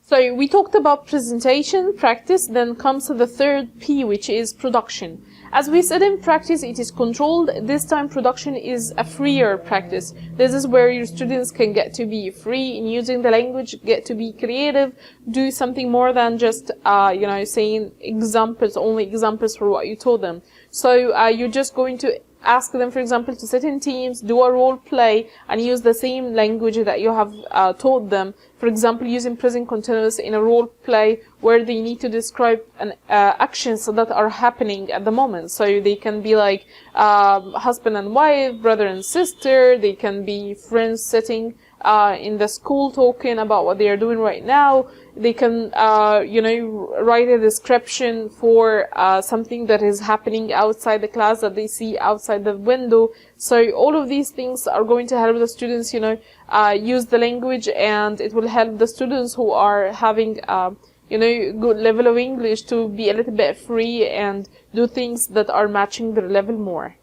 So we talked about presentation, practice, then comes the third P, which is production. As we said in practice, it is controlled. This time production is a freer practice. This is where your students can get to be free in using the language, get to be creative, do something more than just, saying examples, only examples for what you told them. So you're just going to ask them, for example, to sit in teams, do a role play, and use the same language that you have taught them. For example, using present continuous in a role play where they need to describe actions that are happening at the moment. So they can be like husband and wife, brother and sister. They can be friends sitting in the school talking about what they are doing right now. They can, write a description for something that is happening outside the class that they see outside the window. So all of these things are going to help the students, use the language, and it will help the students who are having, good level of English to be a little bit free and do things that are matching their level more.